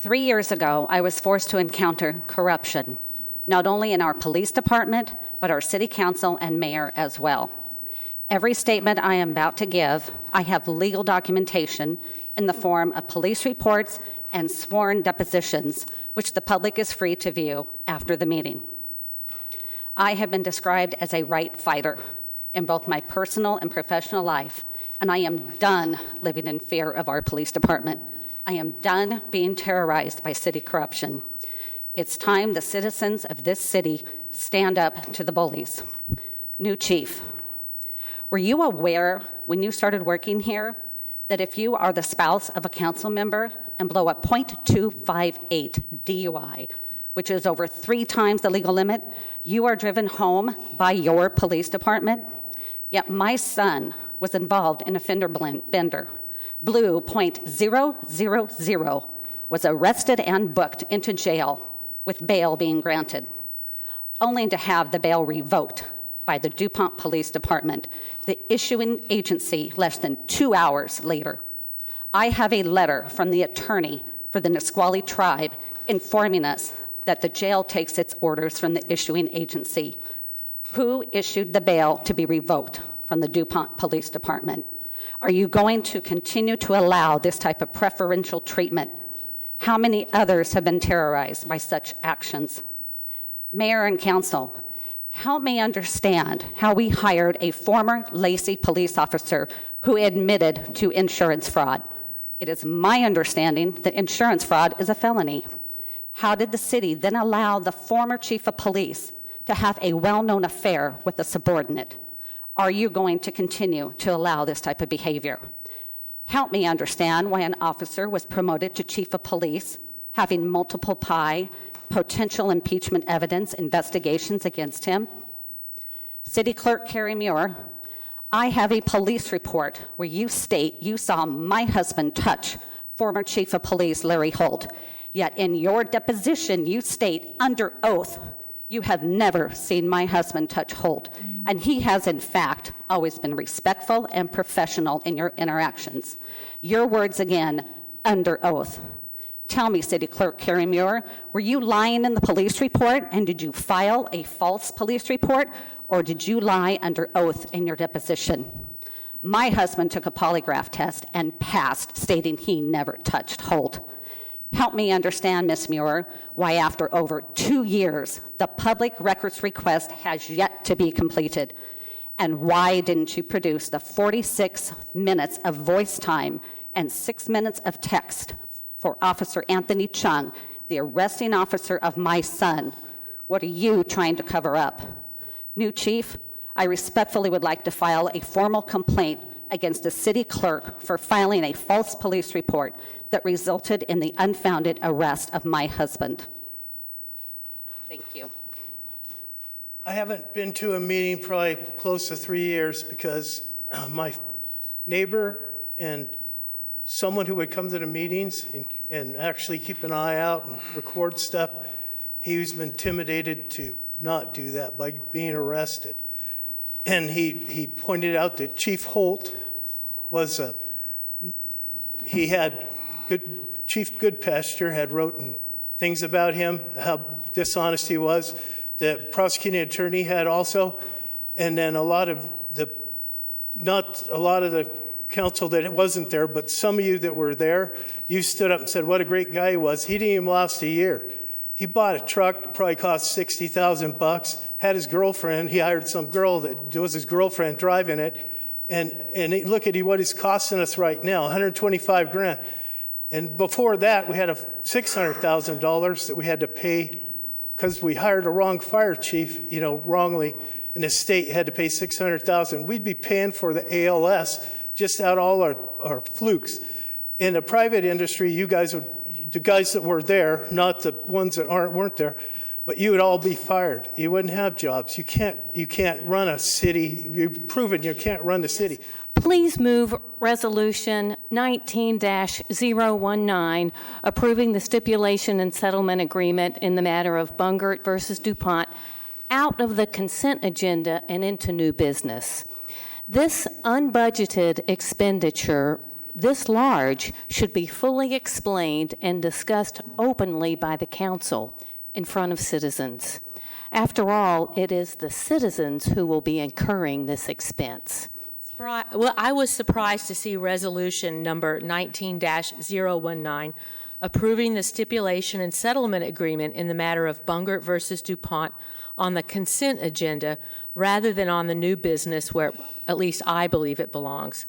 3 years ago, I was forced to encounter corruption, not only in our police department, but our city council and mayor as well. Every statement I am about to give, I have legal documentation in the form of police reports and sworn depositions, which the public is free to view after the meeting. I have been described as a right fighter in both my personal and professional life, and I am done living in fear of our police department. I am done being terrorized by city corruption. It's time the citizens of this city stand up to the bullies. New chief, were you aware when you started working here that if you are the spouse of a council member and blow a .258 DUI, which is over 3 times the legal limit, you are driven home by your police department? Yet my son was involved in a fender bender, blew .000, was arrested and booked into jail with bail being granted, only to have the bail revoked by the DuPont Police Department, the issuing agency, less than 2 hours later. I have a letter from the attorney for the Nisqually tribe informing us that the jail takes its orders from the issuing agency. Who issued the bail to be revoked from the DuPont Police Department? Are you going to continue to allow this type of preferential treatment? How many others have been terrorized by such actions? Mayor and council, help me understand how we hired a former Lacey police officer who admitted to insurance fraud. It is my understanding that insurance fraud is a felony. How did the city then allow the former chief of police to have a well-known affair with a subordinate? Are you going to continue to allow this type of behavior? Help me understand why an officer was promoted to chief of police, having multiple potential impeachment evidence investigations against him. City Clerk Carrie Muir, I have a police report where you state you saw my husband touch former Chief of Police Larry Holt, yet in your deposition you state under oath you have never seen my husband touch Holt, and he has in fact always been respectful and professional in your interactions. Your words again, under oath. Tell me, City Clerk Carrie Muir, were you lying in the police report, and did you file a false police report, or did you lie under oath in your deposition? My husband took a polygraph test and passed, stating he never touched Holt. Help me understand, Ms. Muir, why after over 2 years, the public records request has yet to be completed, and why didn't you produce the 46 minutes of voice time and 6 minutes of text for Officer Anthony Chung, the arresting officer of my son? What are you trying to cover up? New chief, I respectfully would like to file a formal complaint against the city clerk for filing a false police report that resulted in the unfounded arrest of my husband. Thank you. I haven't been to a meeting probably close to 3 years because my neighbor and someone who would come to the meetings and actually keep an eye out and record stuff, he's been intimidated to not do that by being arrested. And he pointed out that Chief Holt was he had Chief Goodpasture had written things about him, how dishonest he was. The prosecuting attorney had also, and then not a lot of the council that wasn't there, but some of you that were there, you stood up and said what a great guy he was. He didn't even last a year. He bought a truck that probably cost $60,000, had his girlfriend, he hired some girl that was his girlfriend driving it, and look at what he's costing us right now, $125,000. And before that, we had a $600,000 that we had to pay because we hired a wrong fire chief, wrongly in the state. You had to pay $600,000. We'd be paying for the ALS just out all our flukes. In the private industry, you guys would, the guys that were there, not the ones that weren't there, but you would all be fired. You wouldn't have jobs. You can't run a city. You've proven you can't run the city. Please move Resolution 19-019, approving the stipulation and settlement agreement in the matter of Bungert versus DuPont, out of the consent agenda and into new business. This unbudgeted expenditure this large should be fully explained and discussed openly by the council in front of citizens. After all, it is the citizens who will be incurring this expense. Well, I was surprised to see resolution number 19-019 approving the stipulation and settlement agreement in the matter of Bungert versus DuPont on the consent agenda rather than on the new business where at least I believe it belongs.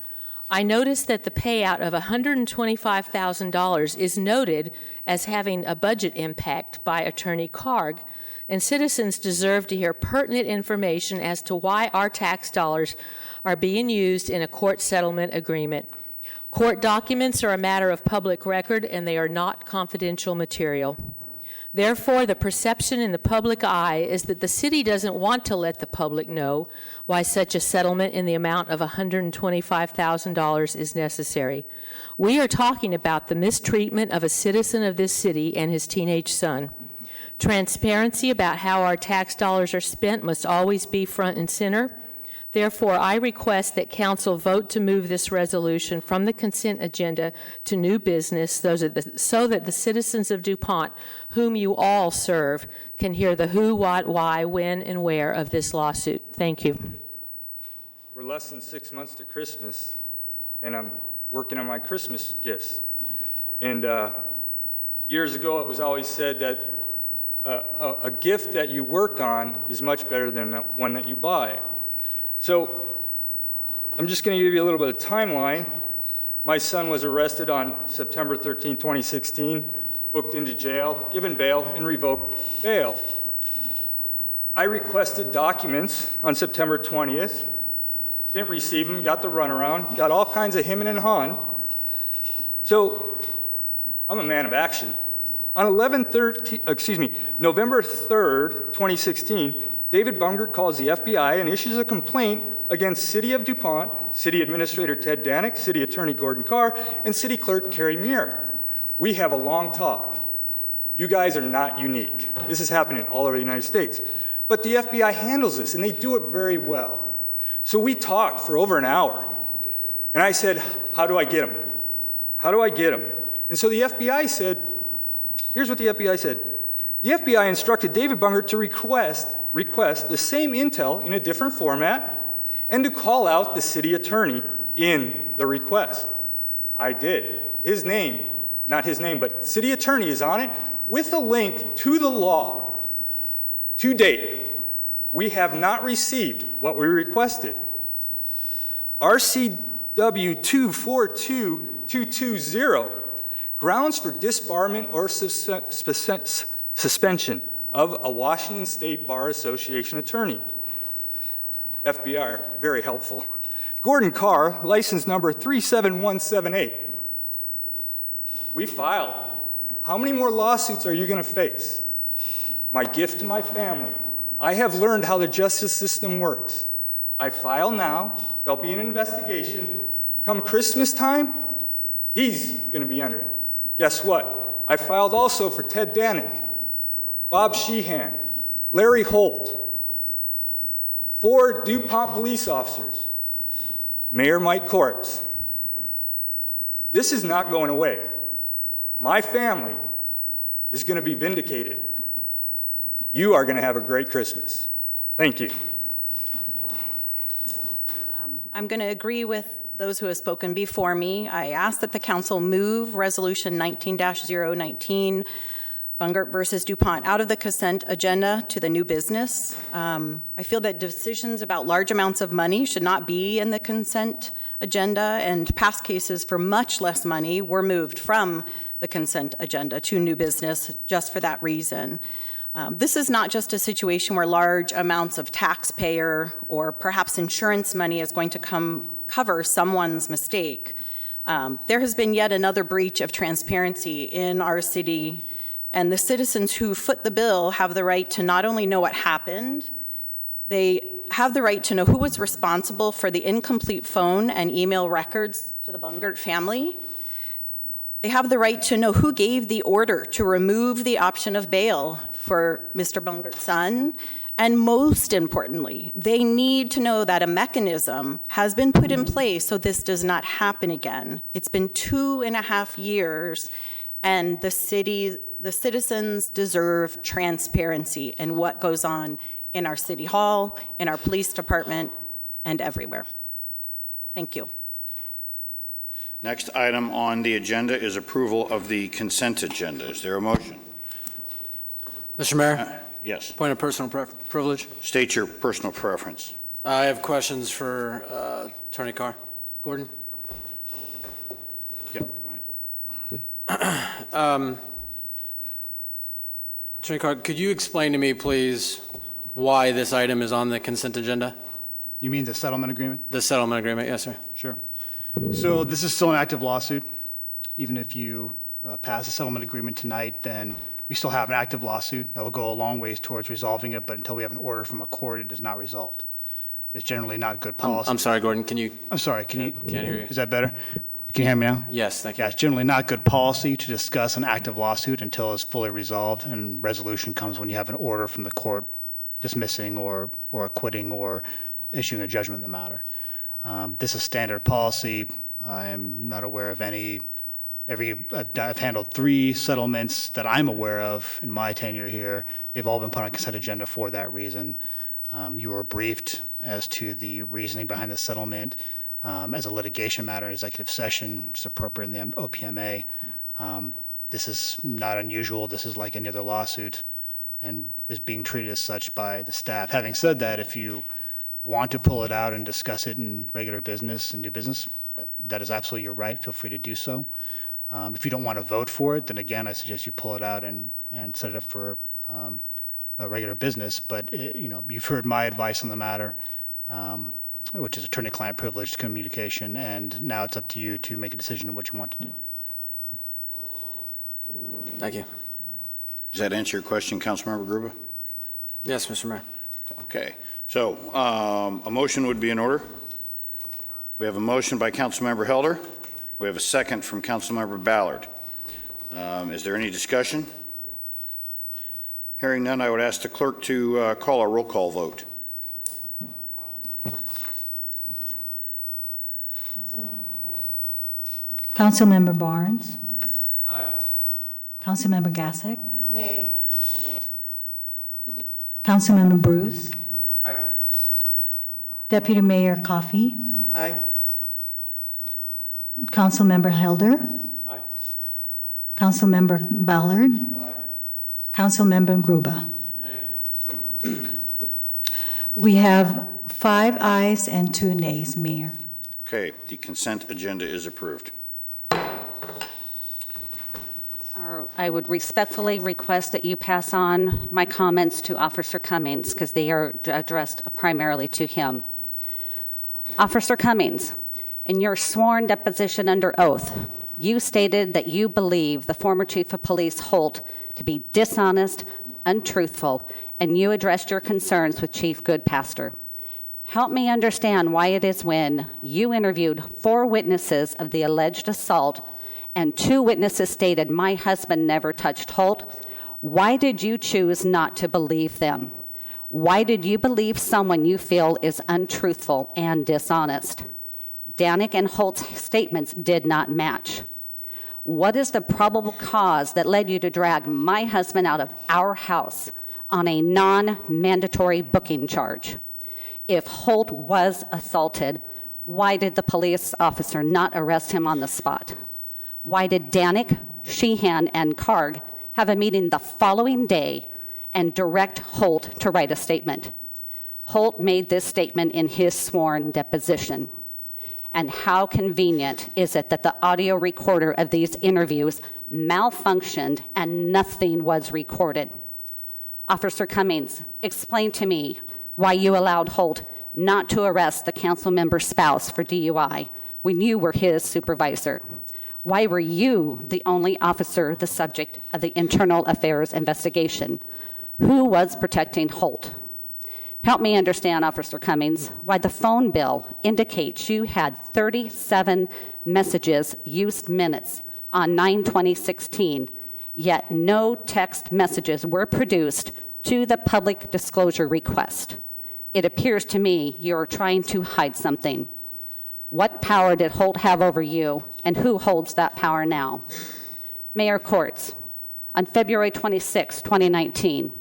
I noticed that the payout of $125,000 is noted as having a budget impact by Attorney Karg, and citizens deserve to hear pertinent information as to why our tax dollars are being used in a court settlement agreement. Court documents are a matter of public record, and they are not confidential material. Therefore, the perception in the public eye is that the city doesn't want to let the public know why such a settlement in the amount of $125,000 is necessary. We are talking about the mistreatment of a citizen of this city and his teenage son. Transparency about how our tax dollars are spent must always be front and center. Therefore, I request that council vote to move this resolution from the consent agenda to new business so that the citizens of DuPont, whom you all serve, can hear the who, what, why, when, and where of this lawsuit. Thank you. We're less than 6 months to Christmas, and I'm working on my Christmas gifts. And years ago, it was always said that a gift that you work on is much better than one that you buy. So I'm just going to give you a little bit of timeline. My son was arrested on September 13, 2016, booked into jail, given bail, and revoked bail. I requested documents on September 20th, didn't receive them, got the runaround, got all kinds of hemming and hawing. So I'm a man of action. On November 3rd, 2016, David Bungert calls the FBI and issues a complaint against City of DuPont, City Administrator Ted Danick, City Attorney Gordon Carr, and City Clerk Carrie Muir. We have a long talk. You guys are not unique. This is happening all over the United States. But the FBI handles this, and they do it very well. So we talked for over an hour, and I said, how do I get them? How do I get them? And so the FBI said, here's what the FBI said. The FBI instructed David Bungert to request the same intel in a different format and to call out the city attorney in the request. I did. His name, not his name, but city attorney is on it with a link to the law. To date, we have not received what we requested. RCW 242220, grounds for disbarment or suspension of a Washington State Bar Association attorney. FBI, very helpful. Gordon Carr, license number 37178. We filed. How many more lawsuits are you going to face? My gift to my family. I have learned how the justice system works. I file now. There'll be an investigation. Come Christmas time, he's going to be under it. Guess what? I filed also for Ted Danick, Bob Sheehan, Larry Holt, 4 DuPont police officers, Mayor Mike Kortz. This is not going away. My family is going to be vindicated. You are going to have a great Christmas. Thank you. I'm going to agree with those who have spoken before me. I ask that the council move Resolution 19-019, Bungert versus DuPont, out of the consent agenda to the new business. I feel that decisions about large amounts of money should not be in the consent agenda, and past cases for much less money were moved from the consent agenda to new business just for that reason. This is not just a situation where large amounts of taxpayer or perhaps insurance money is going to cover someone's mistake. There has been yet another breach of transparency in our city, and the citizens who foot the bill have the right to not only know what happened, they have the right to know who was responsible for the incomplete phone and email records to the Bungert family. They have the right to know who gave the order to remove the option of bail for Mr. Bungert's son, And most importantly, they need to know that a mechanism has been put in place so this does not happen again. It's been 2.5 years, and the citizens deserve transparency in what goes on in our city hall, in our police department, and everywhere. Thank you. Next item on the agenda is approval of the consent agenda. Is there a motion? Mr. Mayor, Yes. point of personal privilege. State your personal preference. I have questions for Attorney Carr. Gordon? Yep. Go ahead. Attorney Carr, could you explain to me, please, why this item is on the consent agenda? You mean the settlement agreement? The settlement agreement, yes, sir. Sure. So this is still an active lawsuit. Even if you pass a settlement agreement tonight, then we still have an active lawsuit that will go a long ways towards resolving it, but until we have an order from a court, it is not resolved. It's generally not good policy. I'm sorry, Gordon, can you? I'm sorry, can you? Can't hear you. Is that better? Can you hear me now? Yes, thank you. Yeah, it's generally not good policy to discuss an active lawsuit until it's fully resolved, and resolution comes when you have an order from the court dismissing or acquitting or issuing a judgment in the matter. This is standard policy. I am not aware of any. I've handled 3 settlements that I'm aware of in my tenure here. They've all been put on consent agenda for that reason. You were briefed as to the reasoning behind the settlement as a litigation matter in executive session, which is appropriate in the OPMA. This is not unusual. This is like any other lawsuit and is being treated as such by the staff. Having said that, if you want to pull it out and discuss it in regular business and new business, that is absolutely your right. Feel free to do so. If you don't want to vote for it, then again, I suggest you pull it out and set it up for a regular business. But you've heard my advice on the matter, which is attorney-client privileged communication, and now it's up to you to make a decision on what you want to do. Thank you. Does that answer your question, Councilmember Gruba? Yes, Mr. Mayor. Okay. So a motion would be in order. We have a motion by Councilmember Helder. We have a second from Councilmember Ballard. Is there any discussion? Hearing none, I would ask the clerk to call a roll call vote. Councilmember Barnes. Aye. Councilmember Gassick. Nay. Councilmember Bruce. Aye. Deputy Mayor Coffey. Aye. Councilmember Helder. Aye. Councilmember Ballard. Aye. Councilmember Gruba. Aye. We have 5 ayes and 2 nays, Mayor. Okay, the consent agenda is approved. I would respectfully request that you pass on my comments to Officer Cummings because they are addressed primarily to him. Officer Cummings, in your sworn deposition under oath, you stated that you believe the former Chief of Police Holt to be dishonest, untruthful, and you addressed your concerns with Chief Goodpaster. Help me understand why it is when you interviewed 4 witnesses of the alleged assault and 2 witnesses stated my husband never touched Holt, why did you choose not to believe them? Why did you believe someone you feel is untruthful and dishonest? Danek and Holt's statements did not match. What is the probable cause that led you to drag my husband out of our house on a non-mandatory booking charge? If Holt was assaulted, why did the police officer not arrest him on the spot? Why did Danek, Sheehan, and Karg have a meeting the following day and direct Holt to write a statement? Holt made this statement in his sworn deposition. And how convenient is it that the audio recorder of these interviews malfunctioned and nothing was recorded? Officer Cummings, explain to me why you allowed Holt not to arrest the council member's spouse for DUI when you were his supervisor. Why were you the only officer the subject of the internal affairs investigation? Who was protecting Holt? Help me understand, Officer Cummings, why the phone bill indicates you had 37 messages used minutes on 9/2016, yet no text messages were produced to the public disclosure request. It appears to me you are trying to hide something. What power did Holt have over you, and who holds that power now? Mayor Courts, on February 26, 2019,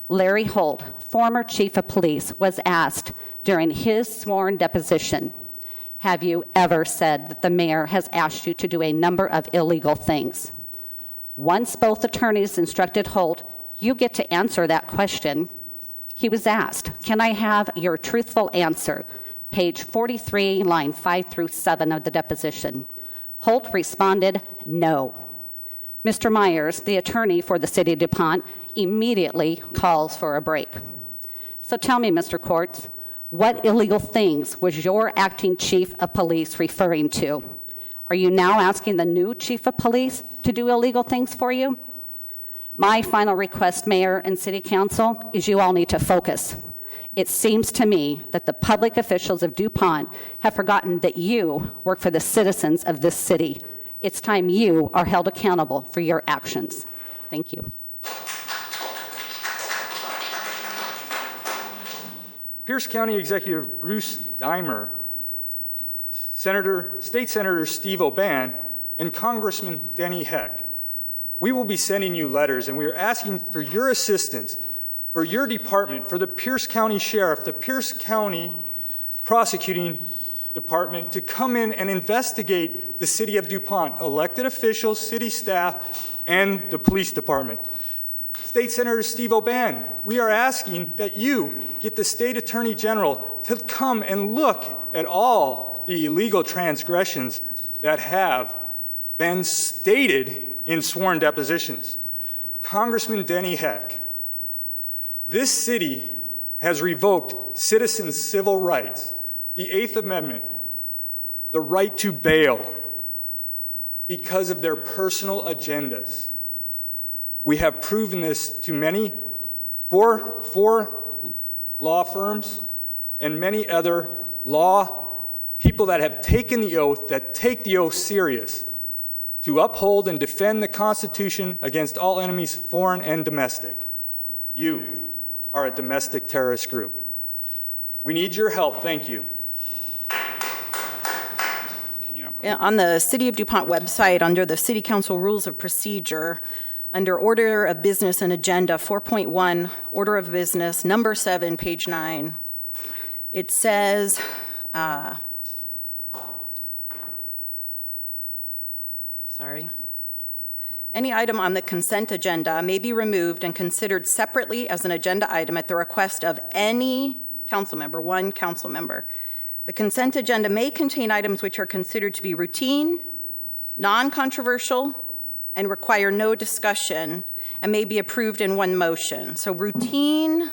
Larry Holt, former chief of police, was asked during his sworn deposition, have you ever said that the mayor has asked you to do a number of illegal things? Once both attorneys instructed Holt, you get to answer that question, he was asked, can I have your truthful answer? Page 43, line 5 through 7 of the deposition. Holt responded, no. Mr. Myers, the attorney for the City of DuPont, immediately calls for a break. So tell me, Mr. Courts, what illegal things was your acting chief of police referring to? Are you now asking the new chief of police to do illegal things for you? My final request, Mayor and City Council, is you all need to focus. It seems to me that the public officials of DuPont have forgotten that you work for the citizens of this city. It's time you are held accountable for your actions. Thank you. Pierce County Executive Bruce Dimer, State Senator Steve O'Ban, and Congressman Denny Heck. We will be sending you letters, and we are asking for your assistance, for your department, for the Pierce County Sheriff, the Pierce County Prosecuting Department to come in and investigate the City of DuPont, elected officials, city staff, and the police department. State Senator Steve O'Ban, we are asking that you get the State Attorney General to come and look at all the illegal transgressions that have been stated in sworn depositions. Congressman Denny Heck, this city has revoked citizens' civil rights, the Eighth Amendment, the right to bail, because of their personal agendas. We have proven this to many, four law firms and many other law people that have taken the oath, that take the oath serious, to uphold and defend the Constitution against all enemies, foreign and domestic. You are a domestic terrorist group. We need your help. Thank you. On the City of DuPont website, under the City Council Rules of Procedure, under Order of Business and Agenda 4.1, Order of Business, number 7, page 9, it says, any item on the consent agenda may be removed and considered separately as an agenda item at the request of any council member, one council member. The consent agenda may contain items which are considered to be routine, non-controversial, and require no discussion, and may be approved in one motion. So routine,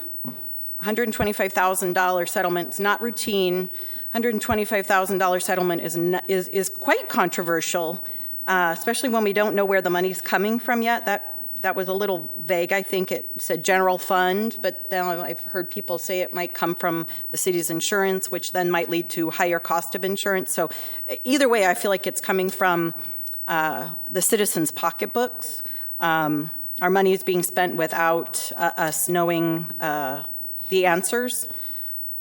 $125,000 settlement is not routine. $125,000 settlement is quite controversial, especially when we don't know where the money's coming from yet. That was a little vague. I think it said general fund, but then I've heard people say it might come from the city's insurance, which then might lead to higher cost of insurance. So either way, I feel like it's coming from the citizens' pocketbooks. Our money is being spent without us knowing the answers.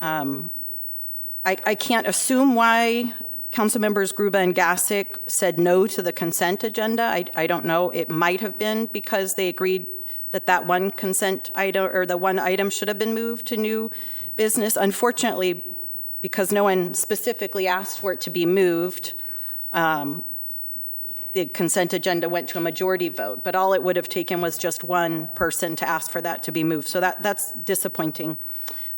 I can't assume why Council members Gruba and Gassick said no to the consent agenda. I don't know. It might have been because they agreed that one consent item or the one item should have been moved to new business. Unfortunately, because no one specifically asked for it to be moved, the consent agenda went to a majority vote, but all it would have taken was just one person to ask for that to be moved. So that's disappointing.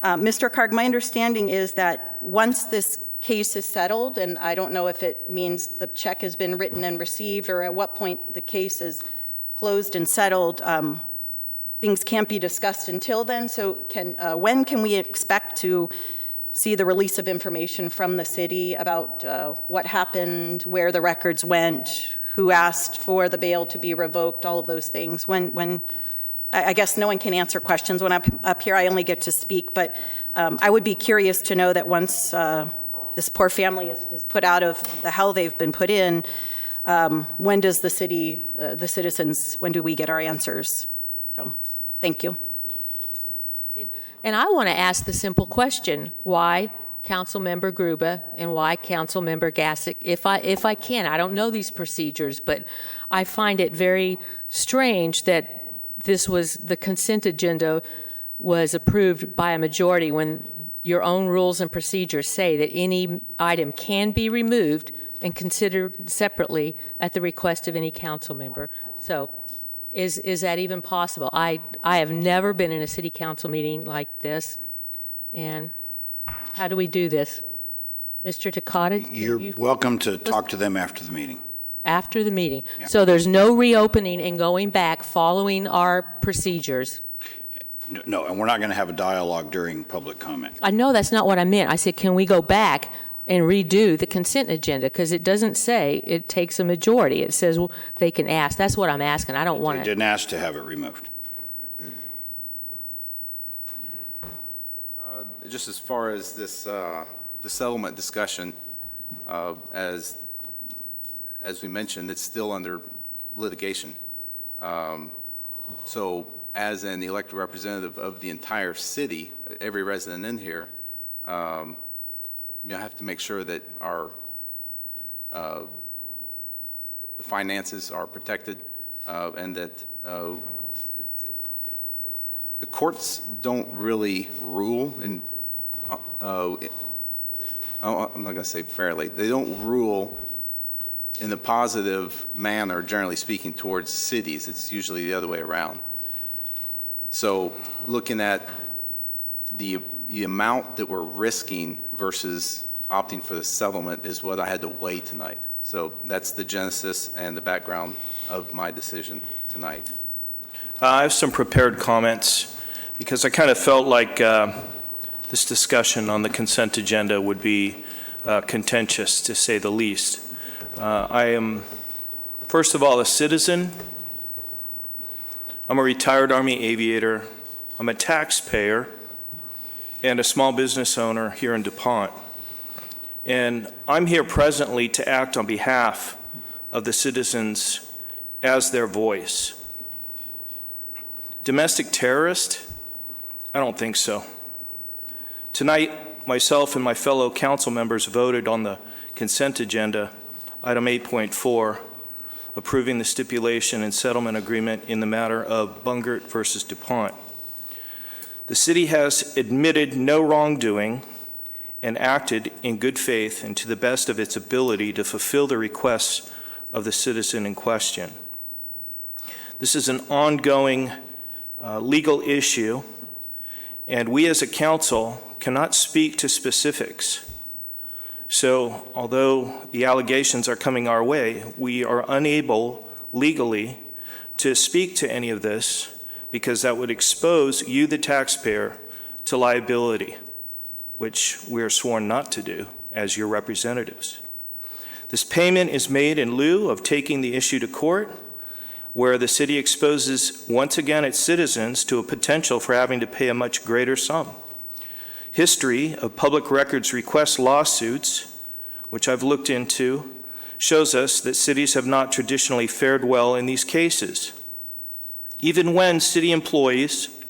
Mr. Karg, my understanding is that once this case is settled, and I don't know if it means the check has been written and received or at what point the case is closed and settled, things can't be discussed until then. So when can we expect to see the release of information from the city about what happened, where the records went, who asked for the bail to be revoked, all of those things? When I guess no one can answer questions when I'm up here. I only get to speak, but I would be curious to know that once this poor family is put out of the hell they've been put in, when does the city, the citizens, when do we get our answers? So, thank you. And I want to ask the simple question, why Councilmember Gruba and why Councilmember Gassick, if I can. I don't know these procedures, but I find it very strange that the consent agenda was approved by a majority when your own rules and procedures say that any item can be removed and considered separately at the request of any council member. So is that even possible? I have never been in a city council meeting like this. And how do we do this? Mr. Takata? You're welcome to talk to them after the meeting. After the meeting. Yeah. So there's no reopening and going back following our procedures. No, and we're not going to have a dialogue during public comment. I know that's not what I meant. I said, can we go back and redo the consent agenda? Because it doesn't say it takes a majority. It says they can ask. That's what I'm asking. I don't want They to. didn't ask to have it removed. Just as far as this, the settlement discussion, as we mentioned, it's still under litigation. So as an elected representative of the entire city, every resident in here, I have to make sure that our the finances are protected and that the courts don't really rule, and I'm not going to say fairly, they don't rule in a positive manner, generally speaking, towards cities. It's usually the other way around. So looking at the amount that we're risking versus opting for the settlement is what I had to weigh tonight. So that's the genesis and the background of my decision tonight. I have some prepared comments because I kind of felt like this discussion on the consent agenda would be contentious, to say the least. I am, first of all, a citizen. I'm a retired Army aviator. I'm a taxpayer and a small business owner here in DuPont. And I'm here presently to act on behalf of the citizens as their voice. Domestic terrorist? I don't think so. Tonight, myself and my fellow council members voted on the consent agenda, item 8.4, approving the stipulation and settlement agreement in the matter of Bungert versus DuPont. The city has admitted no wrongdoing and acted in good faith and to the best of its ability to fulfill the requests of the citizen in question. This is an ongoing legal issue, and we as a council cannot speak to specifics. So, although the allegations are coming our way, we are unable legally to speak to any of this because that would expose you, the taxpayer, to liability, which we are sworn not to do as your representatives. This payment is made in lieu of taking the issue to court, where the city exposes once again its citizens to a potential for having to pay a much greater sum. History of public records request lawsuits, which I've looked into, shows us that cities have not traditionally fared well in these cases, even when city employees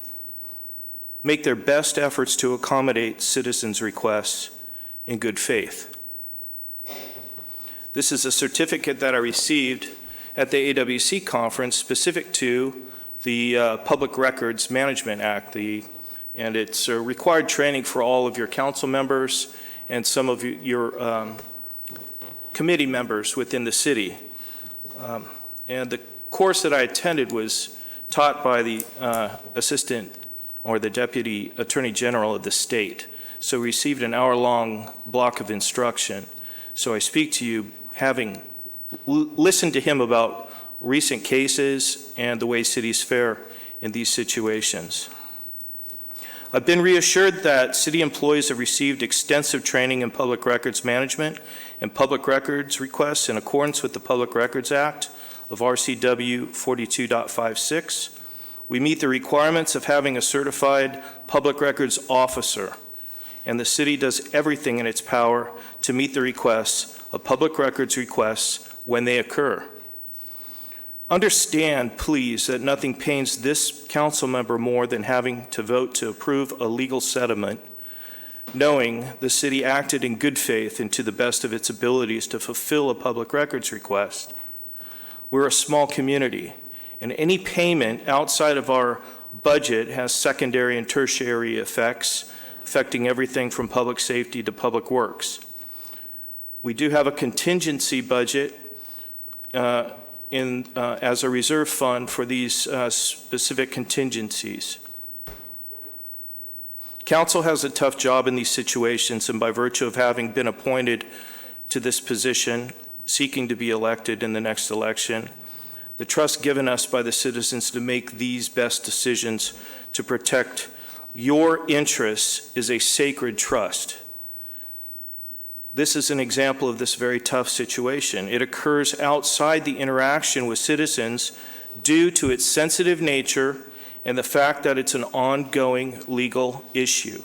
make their best efforts to accommodate citizens' requests in good faith. This is a certificate that I received at the AWC conference specific to the Public Records Management Act, and it's a required training for all of your council members and some of your committee members within the city. And the course that I attended was taught by the assistant or the Deputy Attorney General of the state. So received an hour-long block of instruction. So I speak to you having listened to him about recent cases and the way cities fare in these situations. I've been reassured that city employees have received extensive training in public records management and public records requests in accordance with the Public Records Act of RCW 42.56. We meet the requirements of having a certified public records officer, and the city does everything in its power to meet the requests of public records requests when they occur. Understand, please, that nothing pains this council member more than having to vote to approve a legal settlement, knowing the city acted in good faith and to the best of its abilities to fulfill a public records request. We're a small community, and any payment outside of our budget has secondary and tertiary effects, affecting everything from public safety to public works. We do have a contingency budget as a reserve fund for these specific contingencies. Council has a tough job in these situations, and by virtue of having been appointed to this position, seeking to be elected in the next election, the trust given us by the citizens to make these best decisions to protect your interests is a sacred trust. This is an example of this very tough situation. It occurs outside the interaction with citizens due to its sensitive nature and the fact that it's an ongoing legal issue.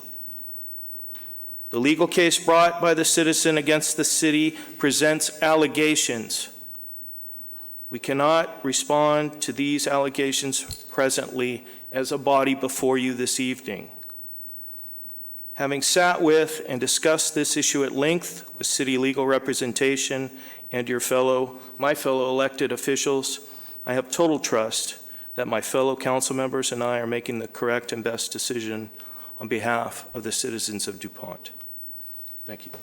The legal case brought by the citizen against the city presents allegations. We cannot respond to these allegations presently as a body before you this evening. Having sat with and discussed this issue at length with city legal representation and my fellow elected officials, I have total trust that my fellow council members and I are making the correct and best decision on behalf of the citizens of DuPont. Thank you.